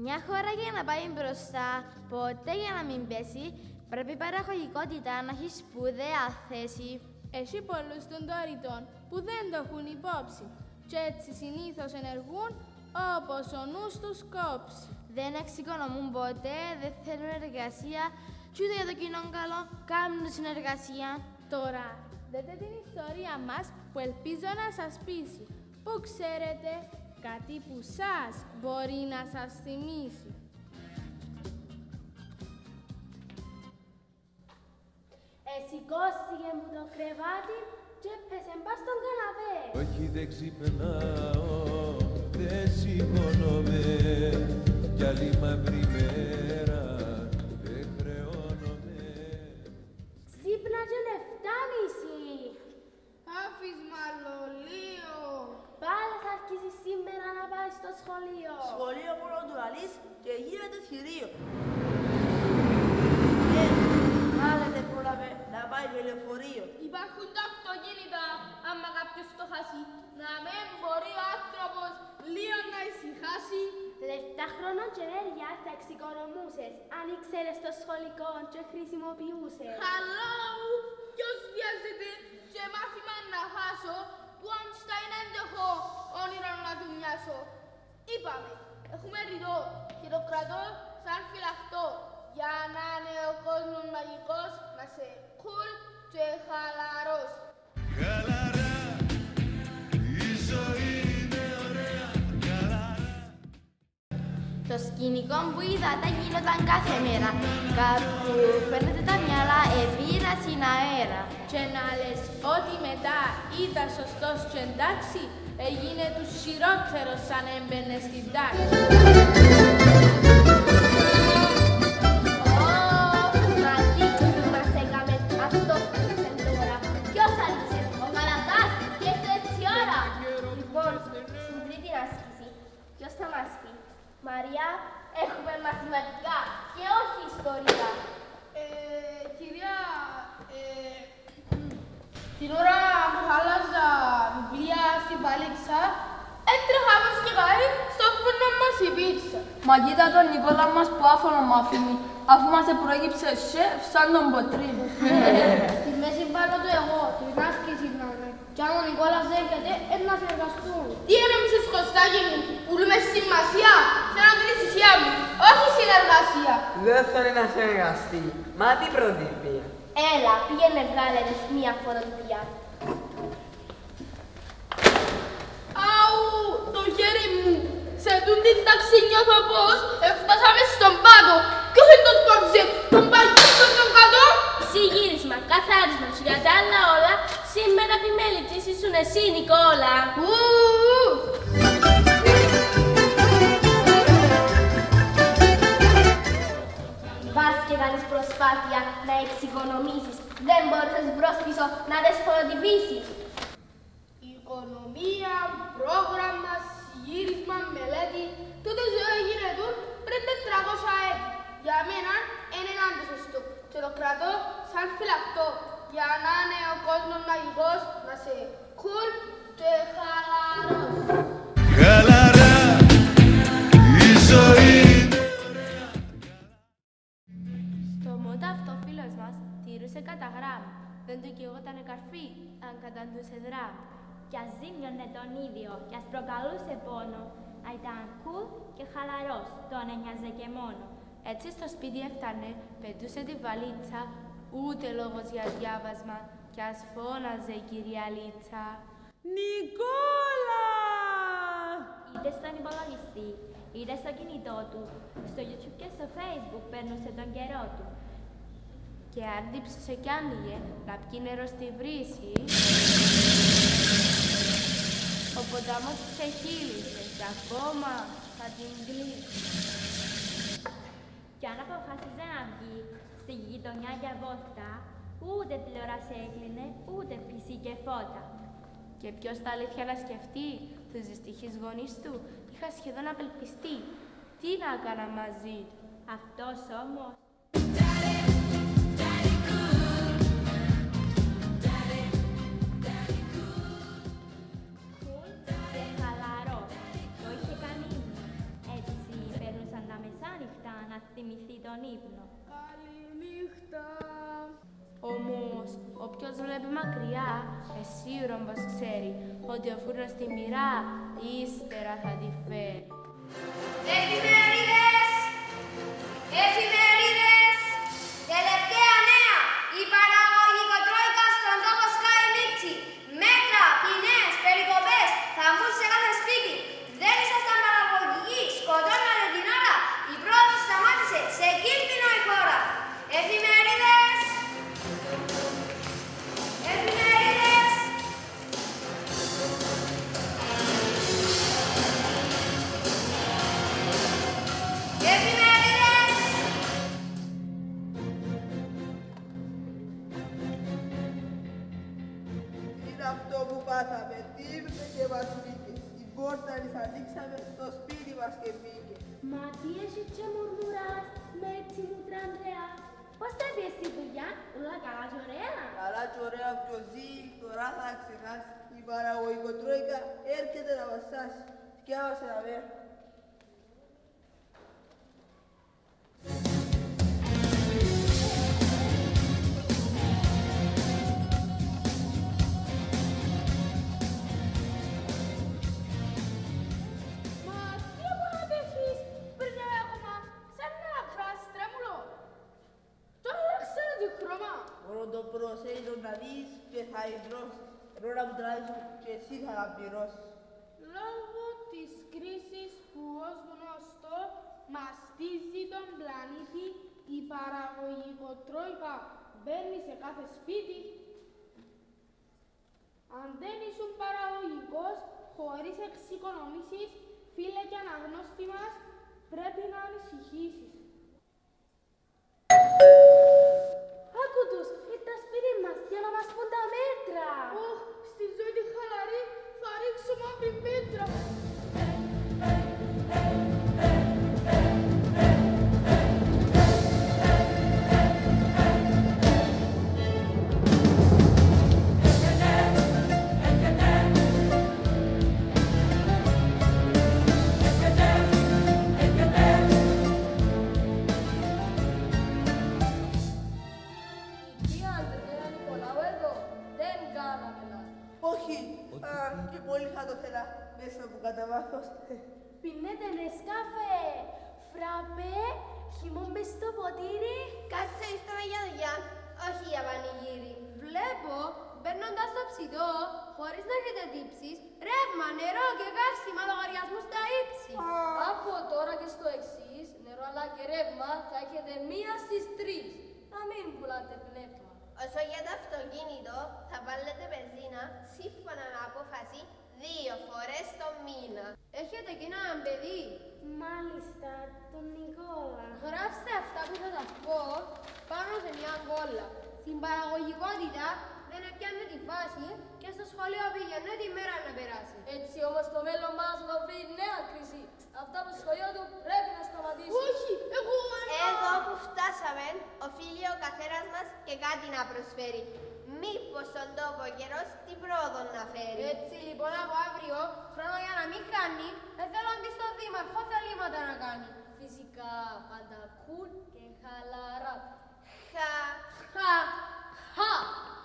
Μια χώρα για να πάει μπροστά, ποτέ για να μην πέσει, πρέπει η παραγωγικότητα να έχει σπουδαία θέση. Έχει πολλούς των δωρητών που δεν το έχουν υπόψη και έτσι συνήθως ενεργούν όπως ο νους τους κόψει. Δεν εξοικονομούν ποτέ, δεν θέλουν εργασία και ούτε για το κοινό καλό κάνουν συνεργασία. Τώρα, δείτε την ιστορία μας που ελπίζω να σας πείσει, που ξέρετε κάτι που σας μπορεί να σας θυμίσει. Σηκώστηκε μου το κρεβάτι και έπεσε μπας στον καναπέ. Όχι δεν ξυπνάω, δεν σηκώνομαι κι άλλη μαύρη μέρα δεν χρεώνομαι. Ξύπνα και 7:30. Άφης μαλλολίο. Πάλι θα αρχίσει σήμερα να πάει στο σχολείο. Σχολείο μόνο του λαλείς και γίνεται θηρίο. Μάλλον δεν πρόλαβε να πάει με λεωφορείο. Υπάρχουν τα αυτοκίνητα, άμα κάποιος το χάσει, να μην μπορεί ο άνθρωπος λίγο να ησυχάσει. Λεφτά, χρόνο και ενέργεια θα εξοικονομούσες αν ήξερες το σχολικό και χρησιμοποιούσες. Hello, ποιος βιάζεται και μάθημα να χάσω, που αν στα είναι έντεχο όνειρο να του μοιάσω. Είπαμε, έχουμε ρητό και το κρατώ σαν φυλαχτό, για να είναι ο κόσμος μαγικός, να σε cool και χαλαρός. Χαλαρά, η ζωή είναι ωραία, χαλαρά. Το σκηνικό που είδατε γίνονταν κάθε μέρα. Κάπου φαίνεται τα μυαλά επήρασιν αέρα. Και να λες ότι μετά ήταν σωστός και εντάξει, έγινε τους χειρότερος σαν έμπαινε στην τάξη. Μαρία, έχουμε μαθηματικά και όχι ιστορία. Κυρία, την ώρα που χάλαζα βιβλία στην παλίτσα, έτρεχα πως και πάει στο φούρνο μας η πίτσα. Μα κοίτα τον Νικόλα μας που άφωνο μ' αφήνει, αφού μας προέκυψε σεφ σαν τον Ποτρίνο. Στη μέση πάνω του εγώ, την άσκηση να είναι. Κι αν ο Νικόλας έρχεται, να συνεργαστούν. Τι έμεινες Κωστάκη μου, πουλούμε σημασία, θέλω την ησυχία μου, όχι συνεργασία. Δεν θέλει να συνεργαστεί. Μα τι προτύπια. Έλα, πήγαινε βγάλε μια φωτογραφία. Αου, το χέρι μου. Σε τούν την τάξη νιώθω πως έφτασαμε στον πάτο. Ποιος είναι το σκόψε, τον παλιό στον κάτω. Συγύρισμα, καθάρισμα και για τα άλλα όλα, σήμερα επιμέλητης ήσουν εσύ, Νικόλα. Βάς και κάνεις προσπάθεια να εξοικονομήσεις. Δεν μπορείς μπρος πίσω να δεσποτυπήσεις. Οικονομία, πρόγραμμα, συγύρισμα, μελέτη, τούτο ζωή έγινε πριν 400 έτη. Για μένα είναι αντισωστό και το κρατώ σαν φυλακτό, για να είναι ο κόσμος μαγικός, να σε cool και χαλαρός. Χαλαρά, η ζωή είναι ωραία. Στο μότα αυτό ο φίλος μας τηρούσε κατά γράμμα. Δεν του καίγονταν καρφί αν καταντούσε δράμα. Κι ας ζήμιωνε τον ίδιο, κι ας προκαλούσε πόνο, να ήταν cool και χαλαρός, τον ένοιαζε και μόνο. Έτσι στο σπίτι έφτανε, πετούσε τη βαλίτσα, ούτε λόγος για διάβασμα, κι ας φώναζε η κυρία Λίτσα. Νικόλα! Είτε στον υπολογιστή, είτε στο κινητό του, στο YouTube και στο Facebook περνούσε τον καιρό του. Και αν δίψωσε κι άνοιγε να πιει νερό στη βρύση, ο ποτάμος ξεχύλισε κι ακόμα θα την κλείσει. Κι αν αποφάσιζε να βγει στη γειτονιά για βόλτα, ούτε τηλεόραση έκλεινε, ούτε πισί και φώτα. Και ποιος τα αλήθεια να σκεφτεί, τους δυστυχείς γονείς του είχα σχεδόν απελπιστεί. Τι να έκανα μαζί του. Αυτός όμως και χαλαρός, το είχε κάνει. Έτσι περνούσαν τα μακριά, σίγουρο πως ξέρει ότι ο φούρνος στη μοίρα ύστερα θα τη φέρει. Εφημερίδες! Εφημερίδες! Τελευταία νέα! Η παραγωγικοτρόικα στον τόπο σκάει νύχτη. Μέτρα, ποινές, περικοπές θα μπουν σε κάθε σπίτι. Δεν ήσασταν παραγωγικοί, σκοτώνατε την ώρα. Η πρόοδος σταμάτησε, σε κίνδυνο η χώρα. Εφημερίδες! Εφημερίδες! Εφημερίδες! Είναι αυτό που πάθαμε, τι ήρθε και μας βγήκε. Την πόρτα της ανοίξαμε, στο σπίτι μας και μπήκε. Μα τι εσύ και μουρμουράς με έτσι μου τραντρέα. Πώς θα πιες στη δουλειά, όλα καλά και ωραία. Καλά και ωραία πιο ζει, τώρα θα ξεχάσει. Η παραγωγικοτρόικα έρχεται να μας σάσει. Σκιάβασε να ver. Μα τι απογάτε εσείς πριν ακόμα, σαν να κράσει τρέμουλο. Τώρα αλλάξανε τη χρώμα. Μόνο το προσέγγιζο να δεις και θα υδρώσεις. Ενώ να μου τράβεις και εσύ θα τα πληρώσεις. Λόγω της κρίσης που ως γνωστό μαστίζει τον πλανήτη, η παραγωγικοτρόικα μπαίνει σε κάθε σπίτι. Αν δεν ήσουν παραγωγικός, χωρίς εξοικονομήσεις, φίλε και αναγνώστη μας, πρέπει να ανησυχήσεις. Άκου τους, ήρθα σπίτι μας για να μας πούν τα μέτρα. Ωχ, στη ζωή τη χαλαρή θα ρίξω μαύρη πέτρα. Τι Ανδρέα Νικολάου εδώ, δεν κάναμε λάθος. Όχι, και πολύ θα το θέλα μέσα που κατά βάθος. Πίνετε νεσκάφε, φραπέ, χυμόν μες στο ποτήρι. Κάτσε ύστερα για δουλειά, όχι για πανηγύρι. Βλέπω, μπαίνοντας στο ψητό, χωρίς να έχετε τύψεις, ρεύμα, νερό και καύσιμα λογαριασμού στα ύψη. Από τώρα και στο εξής, νερό αλλά και ρεύμα θα έχετε 1 στις 3. Να μην πουλάτε πνεύμα. Όσο για το αυτοκίνητο, θα βάλετε βενζίνα σύμφωνα με απόφαση 2 φορές το μήνα. Έχετε και έναν παιδί. Μάλιστα, τον Νικόλα. Γράψτε αυτά που θα σας πω πάνω σε μια κόλλα. Στην παραγωγικότητα δεν έπιανε τη βάση και στο σχολείο πήγαινε τη μέρα να περάσει. Έτσι όμως το μέλλον μας θα βρει νέα κρίση. Αυτά που στο σχολείο του πρέπει να σταματήσει. Όχι, εγώ Εδώ που φτάσαμε, οφείλει ο καθένας μας και κάτι να προσφέρει. Μήπως στον τόπο ο καιρός την πρόοδο να φέρει. Έτσι λοιπόν από αύριο, χρόνο για να μην χάνει, θέλω αντί στο δήμαρχο θελήματα να κάνει. Φυσικά πάντα cool και χαλαρά. Χα.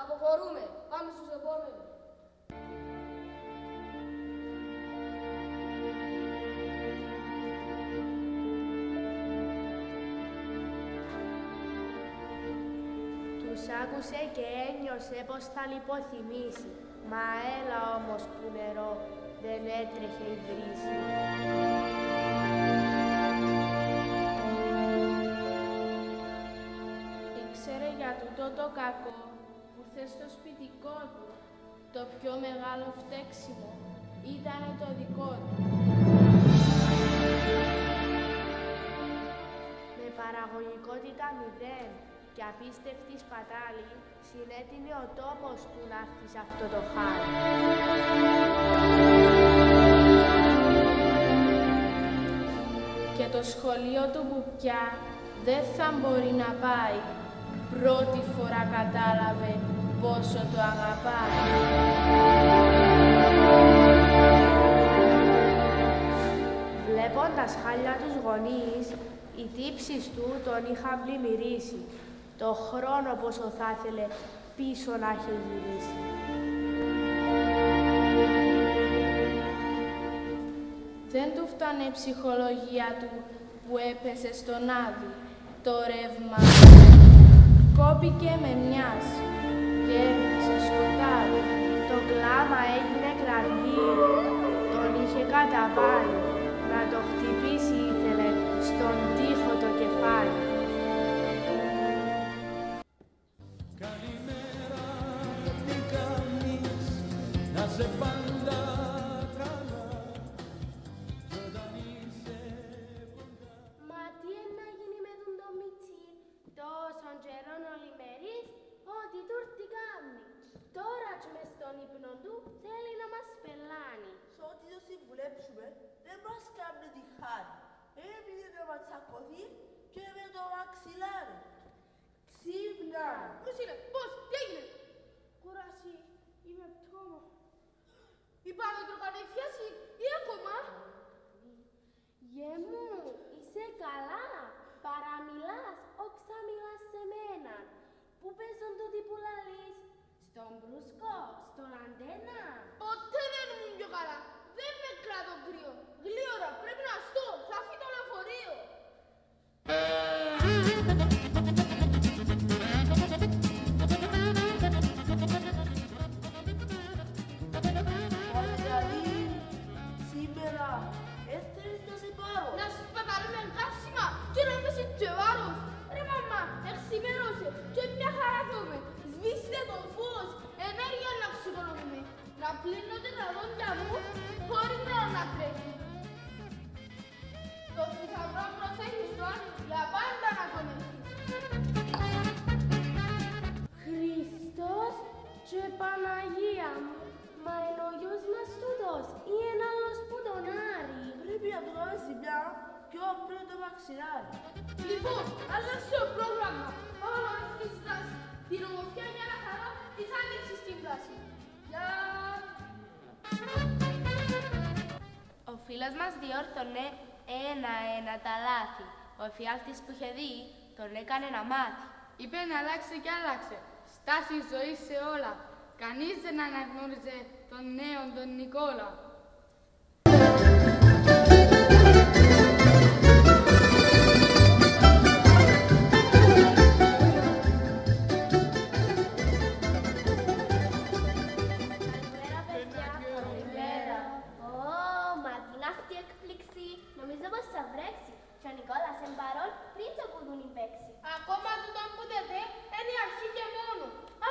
Αποχωρούμε. Πάμε στους επόμενους. Τους άκουσε και ένιωσε πως θα λιποθυμήσει. Μα έλα όμως που νερό δεν έτρεχε η βρύση. Ήξερε για τούτο το κακό που ήρθε στο σπιτικό του. Το πιο μεγάλο φταίξιμο ήταν το δικό του. Με παραγωγικότητα 0 και απίστευτη σπατάλη συνέτεινε ο τόπος του να έρθει σε αυτό το χάρι. Και το σχολείο του που πια δεν θα μπορεί να πάει. Πρώτη φορά κατάλαβε πόσο το αγαπάει. Βλέποντας χάλια τους γονείς, οι τύψεις του τον είχαν πλημμυρίσει. Το χρόνο πόσο θα ήθελε πίσω να είχε γυρίσει. Δεν του φτάνε η ψυχολογία του που έπεσε στον Άδη. Το ρεύμα κόπηκε με μιας και έπεσε σκοτάδι. Το κλάμα έγινε κραυγή, τον είχε καταβάλει. Να το χτυπήσει ήθελε στον τοίχο το κεφάλι. Καλημέρα, τι κάνεις, να σε πάντα καλά, όταν είσαι κοντά. Μα τι να γίνει με τον το Μιτσί, τόσον καιρόν ολημερής, ότι του ήρθει κάμνη. Τώρα και μες στον ύπνο του θέλει να μας πελάνει. Σ' ό,τι το συμβουλέψουμε, δεν μας κάνει τη χάρη. Έμεινε να μας τσακωθεί και με το μαξιλάρι. Ξύπνα! Πώς είναι, πώς, τι έγινε. Κουράση, είμαι πτώμα. Η Πάνωτρο κατεφιάσει ή ακόμα. Γε μου, είσαι καλά, παραμιλάς, όξα μιλάς σε μένα. Πού παίζουν το τι που λαλείς, στον μπρούσκο, στον αντένα. Ποτέ δεν ήμουν πιο καλά. Δεν με κρατώ κρύο. Γλίωρα, πρέπει να στώ, θα φύγει το λεωφορείο. Δηλαδή, σήμερα, έθελες να σε πάρω. Να σου πεταρούμε καύσιμα και να είμαι σε τσεβάρος. Ρε μαμά, εξημέρωσε και μια χαρά δούμε. Σβήστε το φως, ενέργεια να ξεκολουθούμε. Να πλύνω τα ραδόντια μου χωρίς να τρέχει. Το θησαυρό προσέχεις τον για πάντα να τον έχεις. Χριστός και Παναγία μου, μα είναι ο γιος μας τούτος ή είναι άλλος που τον άρει. Πρέπει να το κάνουμε ζημιά πιο πριν το μαξιλάρι. Λοιπόν, άλλαξε το πρόγραμμα. Πάμε να στη στάση. Την ομορφιά για να χαρά της άνοιξης στην πλάση. Γεια! Ο φίλος μας διόρθωνε ένα-ένα τα λάθη. Ο εφιάλτης που είχε δει τον έκανε να μάθει. Είπε να αλλάξει και άλλαξε. Στάση ζωή σε όλα. Κανείς δεν αναγνώριζε τον νέο τον Νικόλα. Καλημέρα παιδιά, καλημέρα. Ω, μα τι είναι αυτή η έκπληξη. Νομίζω πως θα βρέξει. Και ο Νικόλας εν παρόν πριν το κουδούνι παίξει. Ακόμα τούτον που δεν δε, είναι η αρχή και μόνο.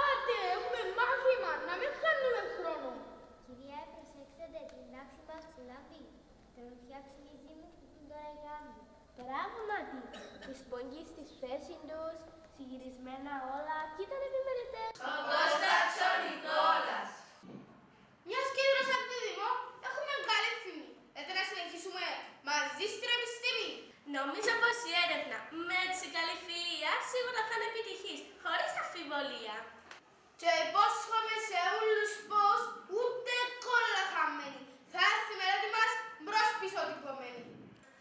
Άντε, έχουμε μάθημα, να μην χάνουμε χρόνο. Κυρία, προσέξτε την τάξη μας που λάβει. Τροφιά ψηλίζει μου που τον τώρα γάμι. Πράγματι, οι σπογγοί στη θέση τους, συγυρισμένα όλα, κι ήταν επιμελητές. Μιας και ήδρωσαν τη Δημό, έχουμε καλή φήμη. Έτσι να συνεχίσουμε μαζί στην επιστήμη. Νομίζω πως η έρευνα με έτσι καλή φιλία σίγουρα θα είναι επιτυχής, χωρίς αμφιβολία. Και υπόσχομαι σε όλους πως ούτε κόλλα χαμένη. Θα έρθει η μελέτη μας μπρος πίσω τυπωμένη.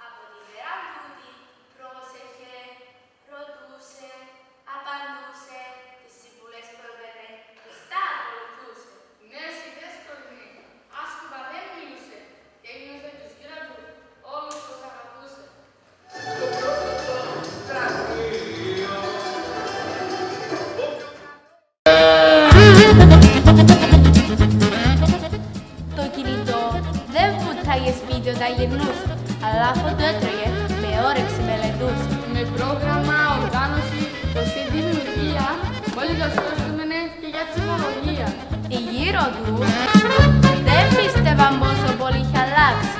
Από τη μέρα τούτη πρόσεχε, ρωτούσε, απαντούσε, τις συμβουλές που έβαινε, πιστά ακολουθούσε. Νέες ιδέες κορμί, άσκοπα δεν μιλούσε και ένιωσε τους γύρω του όλους τους αγαπούσε. Το κινητό δεν βούταγε σπίτι όταν γυρνούσε, αλλά αφού το έτρωγε, με όρεξη μελετούσε. Με πρόγραμμα, οργάνωση, σωστή δημιουργία, όλοι το σκέφτομενε και για ψυχολογία. Οι γύρω του δεν πίστευαν πόσο πολύ είχε αλλάξει,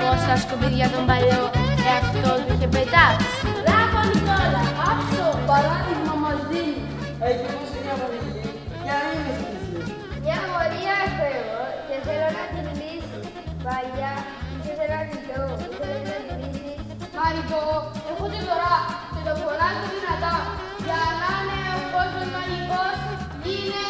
πόσα σκουπίδια τον παλιό εαυτό του είχε πετάξει. Μπράβο Νικόλα, άψο! Παράδειγμα μας δίνει. Έχει δώσει μια πολιτική για να μην αισθήσεις. Μια μορία έχω εγώ και θέλω να την λύσει. Παλιά, και θέλω να την δω, θέλω να την λύσει. Μαρικό, έχω τη δωρά και το φωνάζω δυνατά για να είναι ο κόσμος μαγικός, είναι